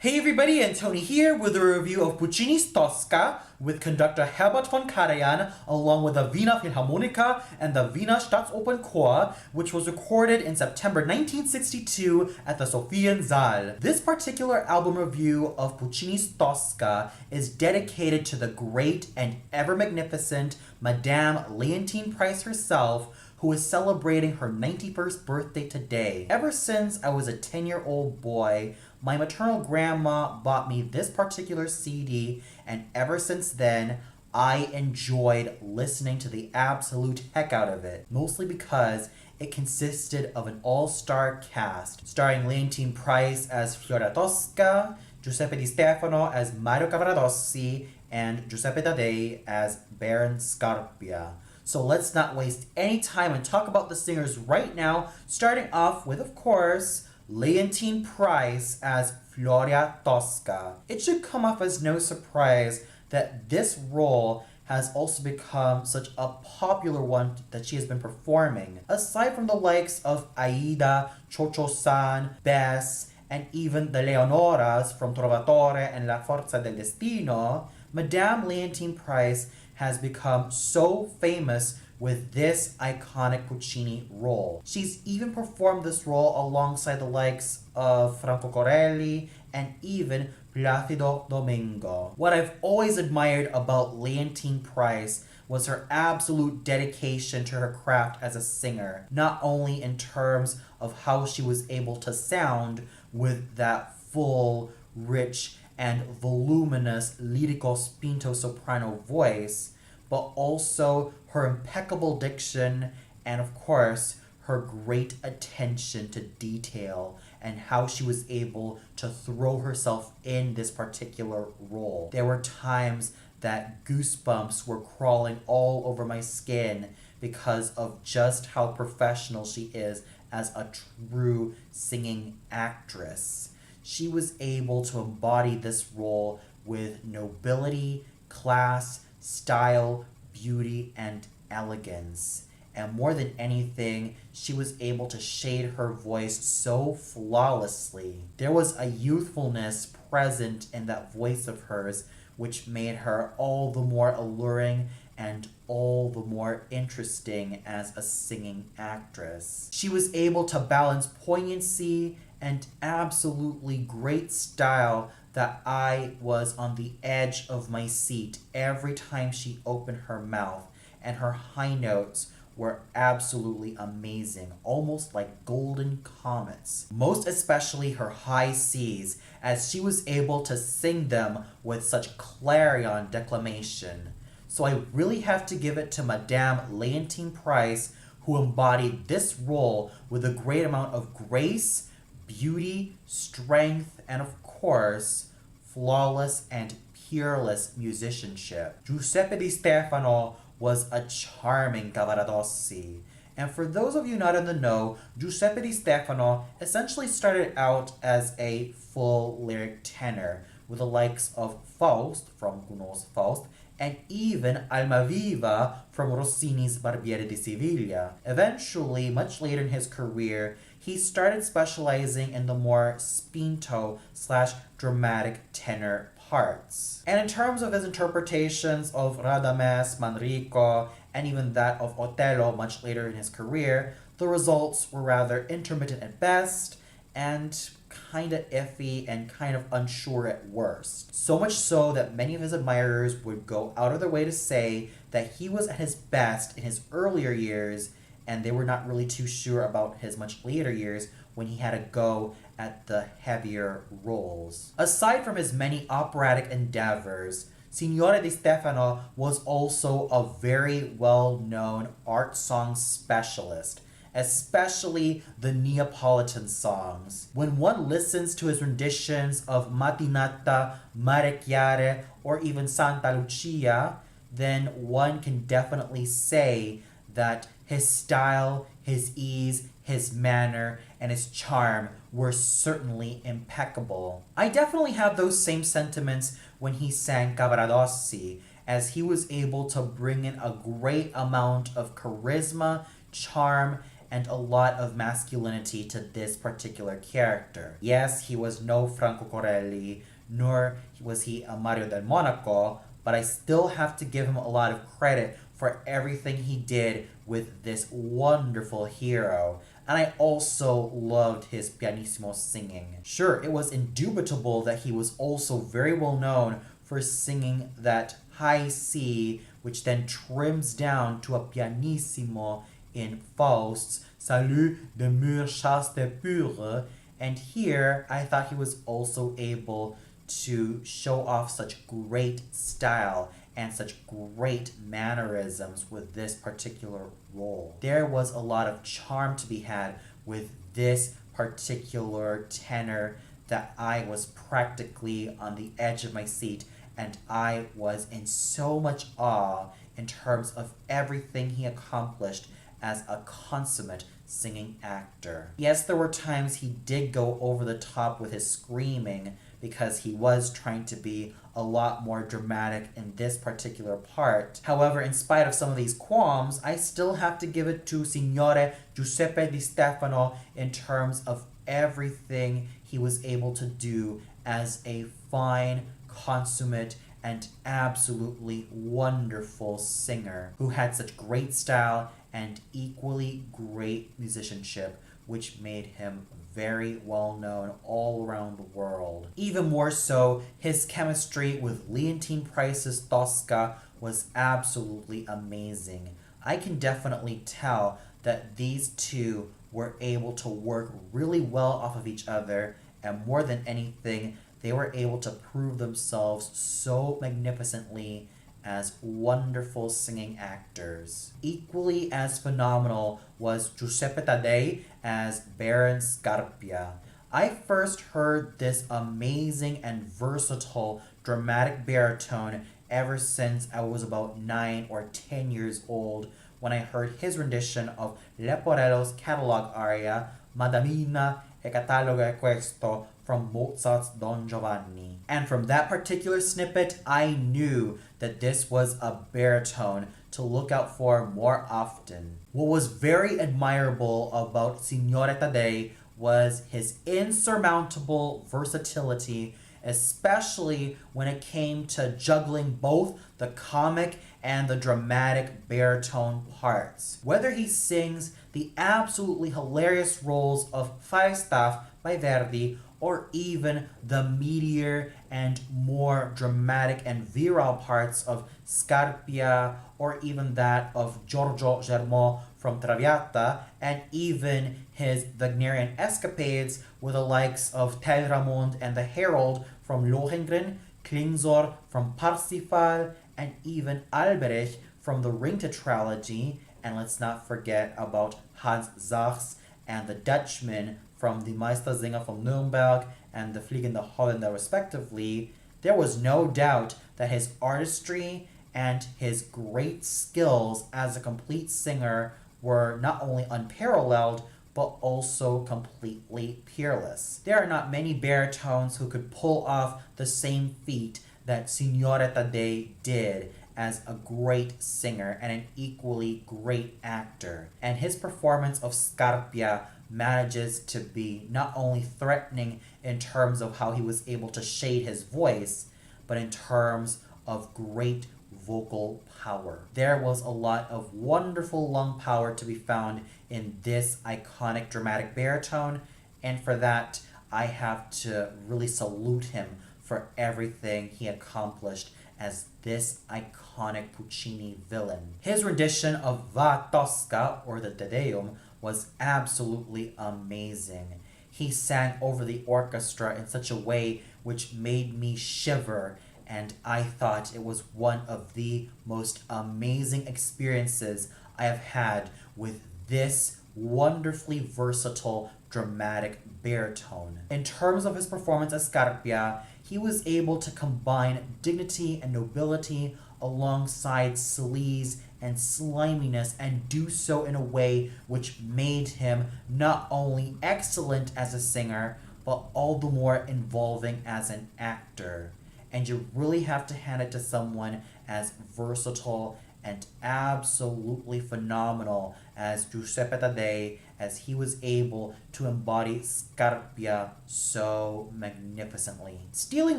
Hey everybody, and Tony here with a review of Puccini's Tosca with conductor Herbert von Karajan along with the Wiener Philharmoniker and the Wiener Staatsoper, which was recorded in September 1962 at the Sophiensaal. This particular album review of Puccini's Tosca is dedicated to the great and ever magnificent Madame Leontyne Price herself, who is celebrating her 91st birthday today. Ever since I was a 10-year-old boy, my maternal grandma bought me this particular CD, and ever since then, I enjoyed listening to the absolute heck out of it, mostly because it consisted of an all-star cast, starring Leontyne Price as Flora Tosca, Giuseppe di Stefano as Mario Cavaradossi, and Giuseppe Taddei as Baron Scarpia. So let's not waste any time and talk about the singers right now, starting off with, of course, Leontyne Price as Flora Tosca. It should come off as no surprise that this role has also become such a popular one that she has been performing. Aside from the likes of Aida, Cho-Cho-san, Bess, and even the Leonoras from Trovatore and La Forza del Destino, Madame Leontyne Price has become so famous with this iconic Puccini role. She's even performed this role alongside the likes of Franco Corelli and even Placido Domingo. What I've always admired about Leontyne Price was her absolute dedication to her craft as a singer, not only in terms of how she was able to sound with that full, rich, and voluminous lirico spinto soprano voice, but also her impeccable diction and, of course, her great attention to detail and how she was able to throw herself in this particular role. There were times that goosebumps were crawling all over my skin because of just how professional she is as a true singing actress. She was able to embody this role with nobility, class, style, beauty, and elegance. And more than anything, she was able to shade her voice so flawlessly. There was a youthfulness present in that voice of hers, which made her all the more alluring and all the more interesting as a singing actress. She was able to balance poignancy and absolutely great style that I was on the edge of my seat every time she opened her mouth, and her high notes were absolutely amazing, almost like golden comets. Most especially her high C's, as she was able to sing them with such clarion declamation. So I really have to give it to Madame Leontyne Price, who embodied this role with a great amount of grace, beauty, strength, and of course, flawless and peerless musicianship. Giuseppe di Stefano was a charming Cavaradossi. And for those of you not in the know, Giuseppe di Stefano essentially started out as a full lyric tenor with the likes of Faust from Gounod's Faust and even Almaviva from Rossini's Barbiere di Siviglia. Eventually, much later in his career, he started specializing in the more spinto/dramatic tenor parts. And in terms of his interpretations of Radames, Manrico, and even that of Otello much later in his career, the results were rather intermittent at best and kind of iffy and kind of unsure at worst. So much so that many of his admirers would go out of their way to say that he was at his best in his earlier years, and they were not really too sure about his much later years when he had a go at the heavier roles. Aside from his many operatic endeavors, Signore di Stefano was also a very well-known art song specialist, especially the Neapolitan songs. When one listens to his renditions of Mattinata, Mare Chiare, or even Santa Lucia, then one can definitely say that his style, his ease, his manner, and his charm were certainly impeccable. I definitely have those same sentiments when he sang Cavaradossi, as he was able to bring in a great amount of charisma, charm, and a lot of masculinity to this particular character. Yes, he was no Franco Corelli, nor was he a Mario del Monaco, but I still have to give him a lot of credit for everything he did with this wonderful hero. And I also loved his pianissimo singing. Sure, it was indubitable that he was also very well known for singing that high C, which then trims down to a pianissimo in Faust's Salut demeure chaste et pure. And here, I thought he was also able to show off such great style and such great mannerisms with this particular role. There was a lot of charm to be had with this particular tenor that I was practically on the edge of my seat, and I was in so much awe in terms of everything he accomplished as a consummate singing actor. Yes, there were times he did go over the top with his screaming because he was trying to be a lot more dramatic in this particular part. However, in spite of some of these qualms, I still have to give it to Signore Giuseppe di Stefano in terms of everything he was able to do as a fine, consummate, and absolutely wonderful singer who had such great style and equally great musicianship, which made him very well known all around the world. Even more so, his chemistry with Leontyne Price's Tosca was absolutely amazing. I can definitely tell that these two were able to work really well off of each other, and more than anything, they were able to prove themselves so magnificently as wonderful singing actors. Equally as phenomenal was Giuseppe Taddei as Baron Scarpia. I first heard this amazing and versatile dramatic baritone ever since I was about 9 or 10 years old when I heard his rendition of Leporello's catalog aria Madamina e catalogo è questo from Mozart's Don Giovanni. And from that particular snippet, I knew that this was a baritone to look out for more often. What was very admirable about Signore Taddei was his insurmountable versatility, especially when it came to juggling both the comic and the dramatic baritone parts. Whether he sings the absolutely hilarious roles of Falstaff by Verdi, or even the meatier and more dramatic and virile parts of Scarpia, or even that of Giorgio Germont from Traviata, and even his Wagnerian escapades with the likes of Telramund and the Herald from Lohengrin, Klingsor from Parsifal, and even Alberich from the Ring Tetralogy, and let's not forget about Hans Sachs and the Dutchman from the Meistersinger from Nuremberg and the Fliegende Holländer respectively. There was no doubt that his artistry and his great skills as a complete singer were not only unparalleled, but also completely peerless. There are not many baritones who could pull off the same feat that Signore Taddei did as a great singer and an equally great actor. And his performance of Scarpia manages to be not only threatening in terms of how he was able to shade his voice, but in terms of great vocal power. There was a lot of wonderful lung power to be found in this iconic dramatic baritone, and for that I have to really salute him for everything he accomplished as this iconic Puccini villain. His rendition of Va Tosca, or the Te Deum, was absolutely amazing. He sang over the orchestra in such a way which made me shiver, and I thought it was one of the most amazing experiences I have had with this wonderfully versatile dramatic baritone. In terms of his performance as Scarpia, he was able to combine dignity and nobility alongside sleaze and sliminess, and do so in a way which made him not only excellent as a singer, but all the more involving as an actor. And you really have to hand it to someone as versatile and absolutely phenomenal as Giuseppe Taddei, as he was able to embody Scarpia so magnificently. Stealing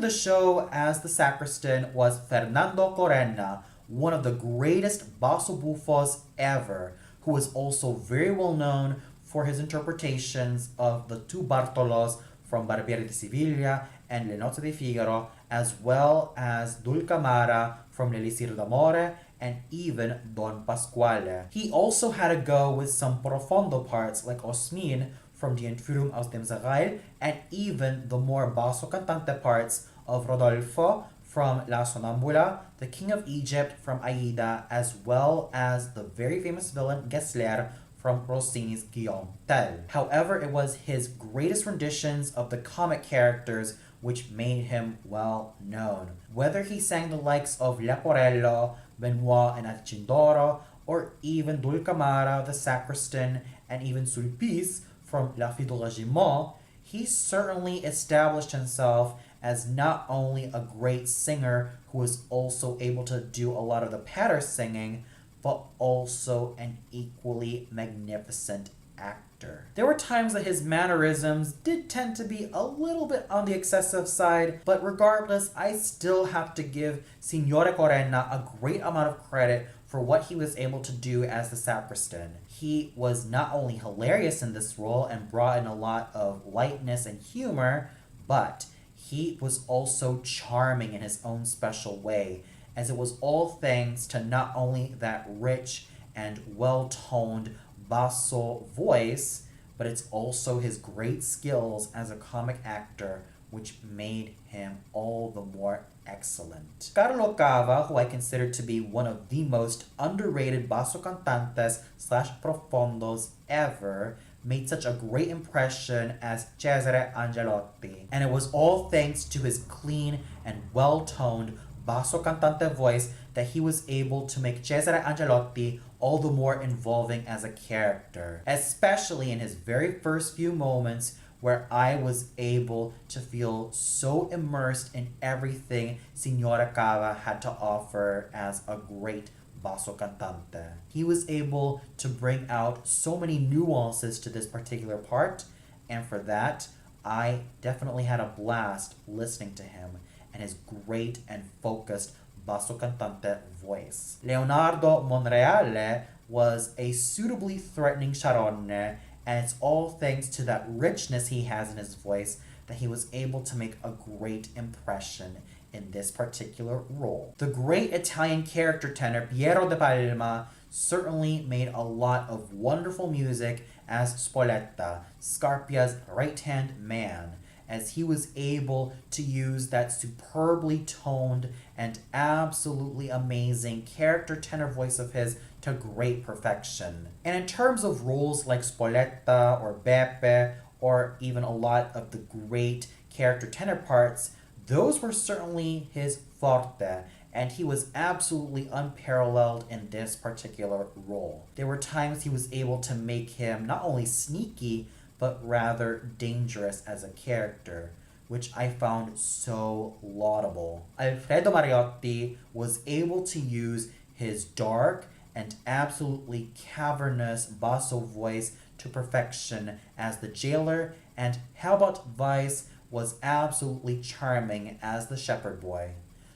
the show as the sacristan was Fernando Corena, one of the greatest basso buffos ever, who was also very well known for his interpretations of the two Bartolos from Barbiere di Siviglia and Le Nozze di Figaro, as well as Dulcamara from L'Elisir d'Amore and even Don Pasquale. He also had to go with some profondo parts like Osmin from Die Entführung aus dem Serail and even the more basso cantante parts of Rodolfo from La Sonnambula, the King of Egypt from Aida, as well as the very famous villain Gessler from Rossini's Guillaume Tell. However, it was his greatest renditions of the comic characters which made him well known. Whether he sang the likes of Leporello, Benoit and Alcindoro, or even Dulcamara, the sacristan, and even Sulpice from La Fille de Regiment, he certainly established himself as not only a great singer who was also able to do a lot of the patter singing, but also an equally magnificent actor. There were times that his mannerisms did tend to be a little bit on the excessive side, but regardless, I still have to give Signore Corena a great amount of credit for what he was able to do as the sacristan. He was not only hilarious in this role and brought in a lot of lightness and humor, but he was also charming in his own special way, as it was all thanks to not only that rich and well-toned basso voice, but it's also his great skills as a comic actor which made him all the more excellent. Carlo Cava, who I consider to be one of the most underrated basso cantantes / profondos ever, made such a great impression as Cesare Angelotti. And it was all thanks to his clean and well-toned basso cantante voice that he was able to make Cesare Angelotti all the more involving as a character, especially in his very first few moments where I was able to feel so immersed in everything Signora Cava had to offer as a great basso cantante. He was able to bring out so many nuances to this particular part, and for that, I definitely had a blast listening to him and his great and focused basso cantante voice. Leonardo Monreale was a suitably threatening Charone, and it's all thanks to that richness he has in his voice that he was able to make a great impression in this particular role. The great Italian character tenor Piero de Palma certainly made a lot of wonderful music as Spoletta, Scarpia's right-hand man, as he was able to use that superbly toned and absolutely amazing character tenor voice of his to great perfection. And in terms of roles like Spoletta or Beppe, or even a lot of the great character tenor parts, those were certainly his forte, and he was absolutely unparalleled in this particular role. There were times he was able to make him not only sneaky, but rather dangerous as a character, which I found so laudable. Alfredo Mariotti was able to use his dark and absolutely cavernous basso voice to perfection as the jailer, and Herbert Weiss was absolutely charming as the shepherd boy.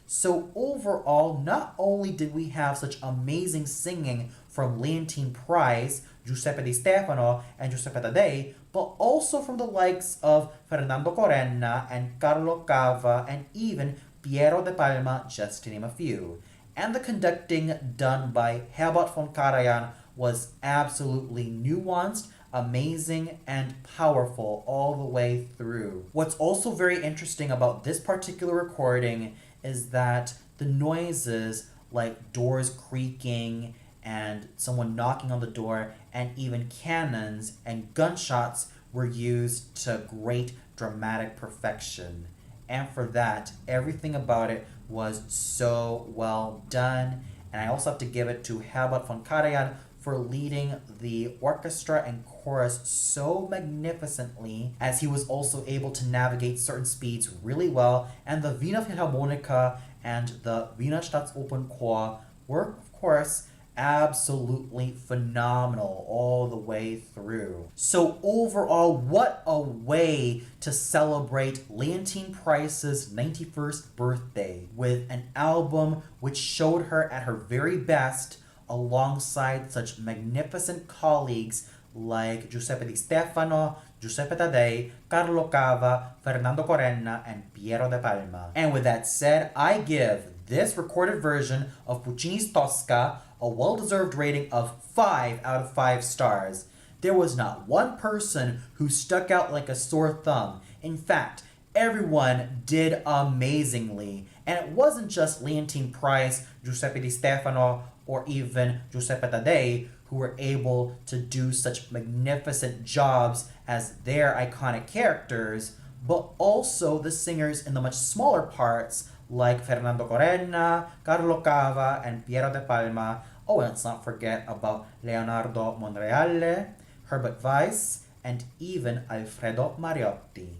So overall, not only did we have such amazing singing from Leontyne Price, Giuseppe di Stefano, and Giuseppe Taddei, but also from the likes of Fernando Corena and Carlo Cava and even Piero de Palma, just to name a few. And the conducting done by Herbert von Karajan was absolutely nuanced, amazing, and powerful all the way through. What's also very interesting about this particular recording is that the noises like doors creaking and someone knocking on the door and even cannons and gunshots were used to great dramatic perfection. And for that, everything about it was so well done. And I also have to give it to Herbert von Karajan for leading the orchestra and chorus so magnificently, as he was also able to navigate certain speeds really well, and the Wiener Philharmoniker and the Wiener Staatsoper Chor were, of course, absolutely phenomenal all the way through. So overall, what a way to celebrate Leontyne Price's 91st birthday with an album which showed her at her very best alongside such magnificent colleagues like Giuseppe di Stefano, Giuseppe Taddei, Carlo Cava, Fernando Corena, and Piero de Palma. And with that said, I give this recorded version of Puccini's Tosca a well-deserved rating of 5 out of 5 stars. There was not one person who stuck out like a sore thumb. In fact, everyone did amazingly. And it wasn't just Leontyne Price, Giuseppe di Stefano, or even Giuseppe Taddei who were able to do such magnificent jobs as their iconic characters, but also the singers in the much smaller parts like Fernando Corena, Carlo Cava, and Piero de Palma. Oh, and let's not forget about Leonardo Monreale, Herbert Weiss, and even Alfredo Mariotti.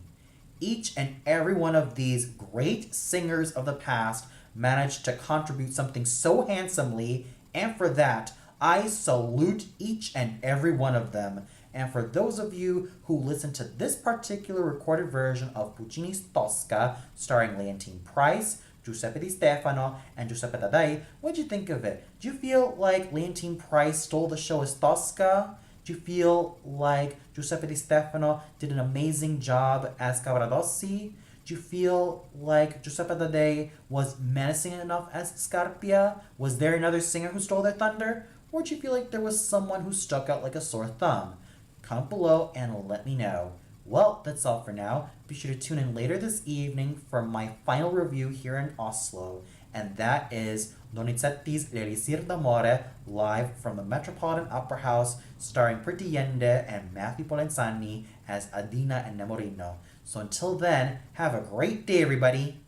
Each and every one of these great singers of the past managed to contribute something so handsomely, and for that, I salute each and every one of them. And for those of you who listen to this particular recorded version of Puccini's Tosca, starring Leontyne Price, Giuseppe di Stefano, and Giuseppe Taddei, what did you think of it? Do you feel like Leontyne Price stole the show as Tosca? Do you feel like Giuseppe di Stefano did an amazing job as Cavaradossi? Do you feel like Giuseppe Taddei was menacing enough as Scarpia? Was there another singer who stole their thunder? Or do you feel like there was someone who stuck out like a sore thumb? Comment below and let me know. Well, that's all for now. Be sure to tune in later this evening for my final review here in Oslo, and that is Donizetti's L'Elisir d'Amore live from the Metropolitan Opera House, starring Priti Yende and Matthew Polenzani as Adina and Nemorino. So until then, have a great day, everybody.